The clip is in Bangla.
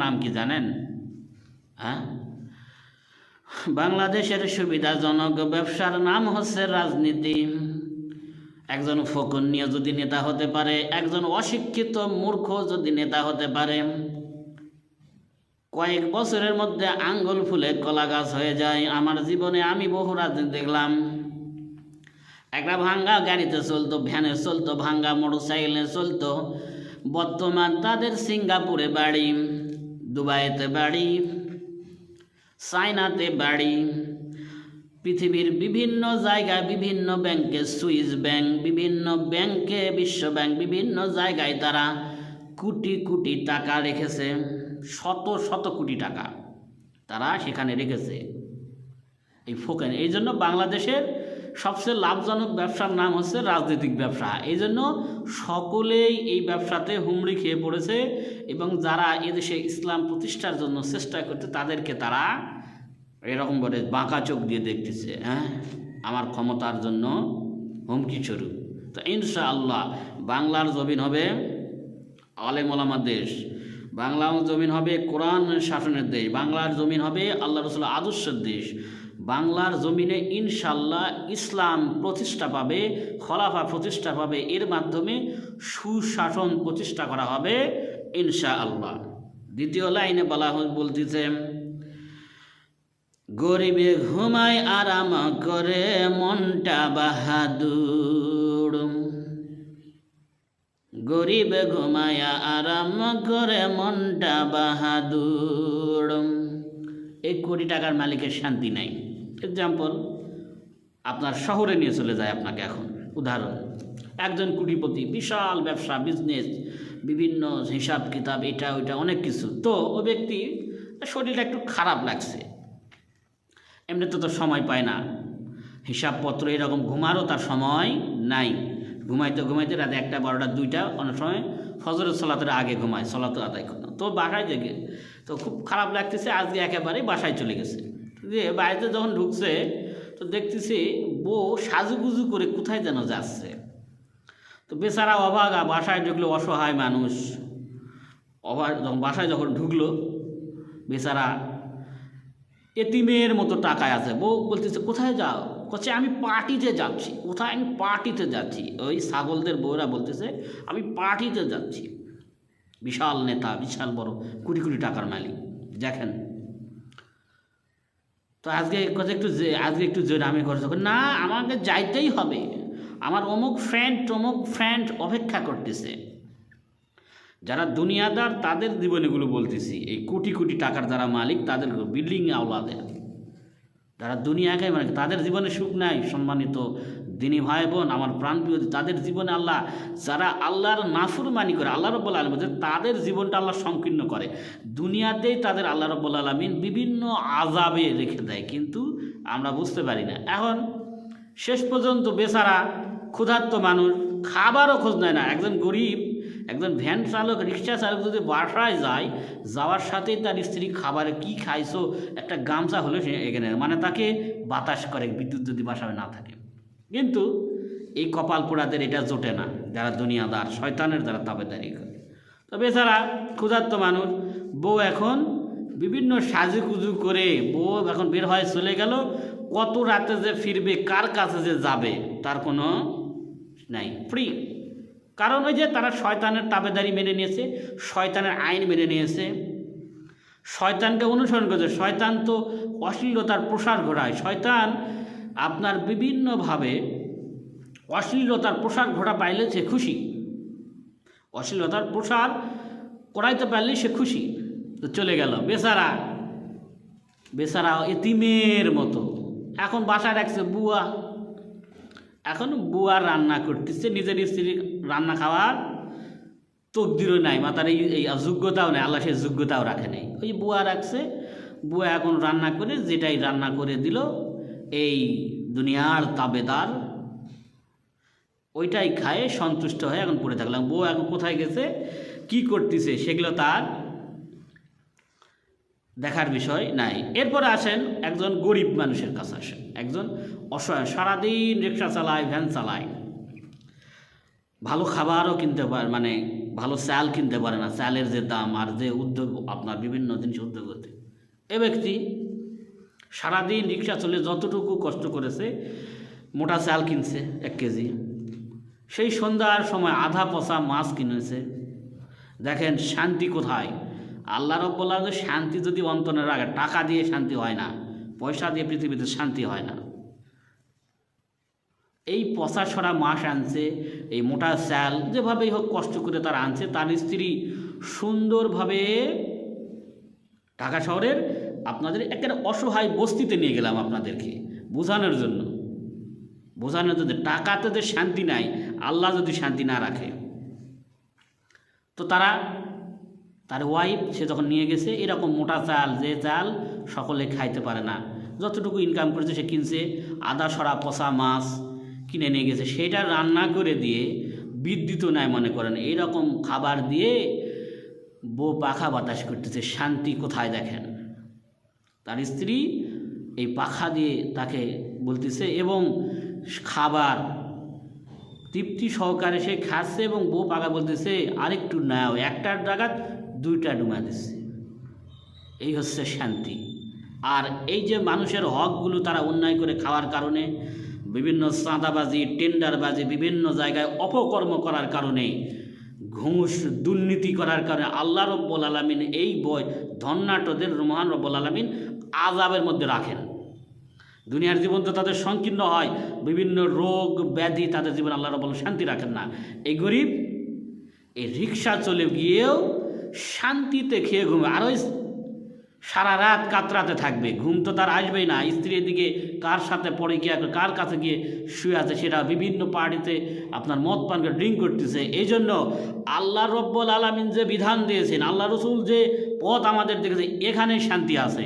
নাম কি জানেন? হ্যাঁ, বাংলাদেশের সুবিধাজনক ব্যবসার নাম হচ্ছে রাজনীতি। একজন ফকন্নিয় যদি নেতা হতে পারে, একজন অশিক্ষিত মূর্খ যদি নেতা হতে পারে, কয়েক বছরের মধ্যে আঙ্গুল ফুলে কলা গাছ হয়ে যায়। আমার জীবনে আমি বহু রাজনীতি দেখলাম। একটা ভাঙ্গা গাড়িতে চলতো, ভ্যানে চলতো, ভাঙ্গা মোটরসাইকেলে চলতো, বর্তমান তাদের সিঙ্গাপুরে বাড়ি, দুবাইতে বাড়ি, চায়নাতে বাড়ি, পৃথিবীর বিভিন্ন জায়গায় বিভিন্ন ব্যাংকে, সুইস ব্যাংক, বিভিন্ন ব্যাংকে, বিশ্ব ব্যাংক, বিভিন্ন জায়গায় তারা কোটি কোটি টাকা রেখেছে, শত শত কোটি টাকা তারা সেখানে রেখেছে এই ফোকেন। এই জন্য বাংলাদেশের সবচেয়ে লাভজনক ব্যবসার নাম হচ্ছে রাজনৈতিক ব্যবসা। এই জন্য সকলেই এই ব্যবসাতে হুমড়ি খেয়ে পড়েছে এবং যারা এদেশে ইসলাম প্রতিষ্ঠার জন্য চেষ্টা করতে তাদেরকে তারা এরকম করে বাঁকা চোখ দিয়ে দেখতেছে। হ্যাঁ, আমার ক্ষমতার জন্য হুমকি স্বরূপ। তো ইনশাআল্লাহ বাংলার জমিন হবে আলেম ওলামার দেশ, বাংলার জমিন হবে কোরআন শাসনের দেশ, বাংলার জমিন হবে আল্লাহ রসুলের আদর্শের দেশ। বাংলার জমিনে ইনশাআল্লাহ ইসলাম প্রতিষ্ঠা পাবে, খলাফা প্রতিষ্ঠা পাবে, এর মাধ্যমে সুশাসন প্রতিষ্ঠা করা হবে ইনশাআল্লাহ। দ্বিতীয় লাইনে বলতেছে, গরিবে ঘুমায় আরাম করে মনটা বাহাদুর, গরিবে ঘুমায়া আরাম করে মনটা বাহাদুর। 1 কোটি টাকার মালিকের শান্তি নাই। এক্সাম্পল আপনার শহরে নিয়ে চলে যায় আপনাকে। এখন উদাহরণ, একজন কোটিপতি, বিশাল ব্যবসা, বিজনেস, বিভিন্ন হিসাব কিতাব, এটা ওইটা অনেক কিছু। তো ও ব্যক্তি শরীরটা একটু খারাপ লাগছে, এমনিতে তো সময় পায় না, হিসাবপত্র এরকম, ঘুমারও তার সময় নাই। ঘুমাইতে ঘুমাইতে রাতে 1টা, 12টা, 2টা, অনেক সময় ফজরের সলাতের আগে ঘুমায়, সলাত আদায় করে। তো বাসায় জেগে তো খুব খারাপ লাগতেছে, আজকে একেবারে বাসায় চলে গেছে। যে বাড়িতে যখন ঢুকছে তো দেখতেছি বউ সাজুগুজু করে কোথায় যেন যাচ্ছে। তো বেচারা অভাগা, বাসায় ঢুকলো, অসহায় মানুষ, বাসায় যখন ঢুকলো বেচারা এতিমের মতো টাকায় আছে। বউ বলতেছে কোথায় যাও? বলছে আমি পার্টিতে যাচ্ছি। কোথায়? আমি পার্টিতে যাচ্ছি। ওই ছাগলদের বউরা বলতেছে আমি পার্টিতে যাচ্ছি। বিশাল নেতা, বিশাল বড়, কোটি কোটি টাকার মালিক, দেখেন। তো আজকে একটু জোরে আমি করছি, না আমাকে যাইতেই হবে, আমার অমুক ফ্রেন্ড অপেক্ষা করতেছে। যারা দুনিয়াদার তাদের জীবনীগুলো বলতেছি, এই কোটি কোটি টাকার যারা মালিক তাদের বিল্ডিং আওলাদের, যারা দুনিয়াকে মানে তাদের জীবনে সুখ নাই। সম্মানিত দিনী ভাই বোন, আমার প্রাণপ্রিয়, তাদের জীবনে আল্লাহ, যারা আল্লাহর নাফরমানি করে, আল্লাহ রাব্বুল আলামিন তাদের জীবনটা আল্লাহ সংকীর্ণ করে। দুনিয়াতেই তাদের আল্লাহ রাব্বুল আলামিন বিভিন্ন আযাবে রেখে দেয়, কিন্তু আমরা বুঝতে পারি না। এখন শেষ পর্যন্ত বেচারা ক্ষুধার্ত মানুষ, খাবারও খোঁজ নেয় না। একজন গরিব, একজন ভ্যান চালক, রিক্সা চালক যদি বাসায় যায়, যাওয়ার সাথেই তার স্ত্রী খাবারে কি খাইছো একটা গামছা হলে সে এখানে, মানে তাকে বাতাস করে, বিদ্যুৎ যদি বাসায় না থাকে। কিন্তু এই কপাল পোড়াদের এটা জোটে না, যারা দুনিয়াদার, শয়তানের যারা তাবেদারি করে। তো বেচারা ক্ষুধার্ত মানুষ, বউ এখন বিভিন্ন সাজুগুজু করে বউ এখন বের হয়ে চলে গেল। কত রাতে যে ফিরবে, কার কাছে যে যাবে তার কোনো নাই, ফ্রি। কারণ ওই যে তারা শয়তানের তাবেদারি মেনে নিয়েছে, শয়তানের আইন মেনে নিয়েছে, শয়তানকে অনুসরণ করেছে। শয়তান তো অশ্লীলতার প্রসার ঘটায়। শয়তান আপনার বিভিন্নভাবে অশ্লীলতার প্রসার ঘটা পাইলে সে খুশি, অশ্লীলতার প্রসার করাইতে পারলে সে খুশি। তো চলে গেল বেচারা এতিমের মতো। এখন বাসায় রাখছে বুয়া, এখন বুয়া রান্না করতেছে, নিজের স্ত্রী রান্না খাওয়ার তকদিরও নাই, মাতার এই যোগ্যতাও নেই, আল্লাহ সে যোগ্যতাও রাখে নেই। ওই বুয়া রাখছে, বুয়া এখন রান্না করে যেটাই রান্না করে দিল, এই দুনিয়ার তাবেদার ওইটাই খায় সন্তুষ্ট হয়ে এখন পড়ে থাকলাম। বউ এখন কোথায় গেছে, কি করতেছে, সেগুলো তার দেখার বিষয় নাই। এরপরে আসেন একজন গরিব মানুষের কাছে আসেন, একজন অসহায়, সারাদিন রিক্সা চালায়, ভ্যান চালায়, ভালো খাবারও কিনতে পারে, মানে ভালো চাল কিনতে পারে না, চালের যে দাম আর যে উদ্যোগ আপনার বিভিন্ন জিনিস উদ্যোগ হতে, এ ব্যক্তি সারাদিন রিক্সা চলে যতটুকু কষ্ট করেছে মোটা চাল কিনছে 1 কেজি, সেই সন্ধ্যার সময় আধা পচা মাছ কিনেছে। দেখেন শান্তি কোথায়? আল্লাহ রাব্বুল আলামিন শান্তি যদি অন্তরে রাখে, টাকা দিয়ে শান্তি হয় না, পয়সা দিয়ে পৃথিবীতে শান্তি হয় না। এই পচা সরা মাছ আনছে, এই মোটা চাল যেভাবেই হোক কষ্ট করে তারা আনছে। তার স্ত্রী সুন্দরভাবে ঢাকা শহরের আপনাদের একেবারে অসহায় বস্তিতে নিয়ে গেলাম আপনাদেরকে বোঝানোর জন্য, টাকাতে যে শান্তি নাই, আল্লাহ যদি শান্তি না রাখে। তো তার ওয়াইফ সে যখন নিয়ে গেছে এরকম মোটা চাল, যে চাল সকলে খাইতে পারে না, যতটুকু ইনকাম করেছে সে কিনছে, আদা সরা পচা মাছ কিনে নিয়ে গেছে, সেটা রান্না করে দিয়ে বিদ্যুৎ নাই মনে করেন, এইরকম খাবার দিয়ে বউ পাখা বাতাস করতেছে। শান্তি কোথায় দেখেন? তার স্ত্রী এই পাখা দিয়ে তাকে বলতেছে এবং খাবার তৃপ্তি সহকারে সে খাচ্ছে এবং বউ পাখা বলতেছে আরেকটু নাও, একটার জায়গা 2টা ডুমা দিচ্ছে। এই হচ্ছে শান্তি। আর এই যে মানুষের হকগুলো তারা অন্যায় করে খাওয়ার কারণে, বিভিন্ন চাঁদাবাজি, টেন্ডারবাজি, বিভিন্ন জায়গায় অপকর্ম করার কারণে, ঘুষ দুর্নীতি করার কারণে আল্লাহ রাব্বুল আলামিন এই ধন্যাটদের মহান রাব্বুল আলামিন আযাবের মধ্যে রাখেন। দুনিয়ার জীবন তো তাদের সংকীর্ণ হয়, বিভিন্ন রোগ ব্যাধি তাদের জীবন আল্লাহ রাব্বুল আলামিন শান্তি রাখেন না। এই গরিব এই রিক্সা চলে গিয়েও শান্তিতে খেয়ে ঘুমে, আর ওই সারা রাত কাতরাতে থাকবে, ঘুম তো তার আসবেই না। স্ত্রীর দিকে কার সাথে পড়ে গিয়ে কার কাছে গিয়ে শুয়ে আছে, সেটা বিভিন্ন পার্টিতে আপনার মদ পান করে ড্রিঙ্ক করতেছে। এই জন্য আল্লাহ রাব্বুল আলামিন যে বিধান দিয়েছেন, আল্লাহ রসুল যে পথ আমাদের দেখেছে, এখানেই শান্তি আছে।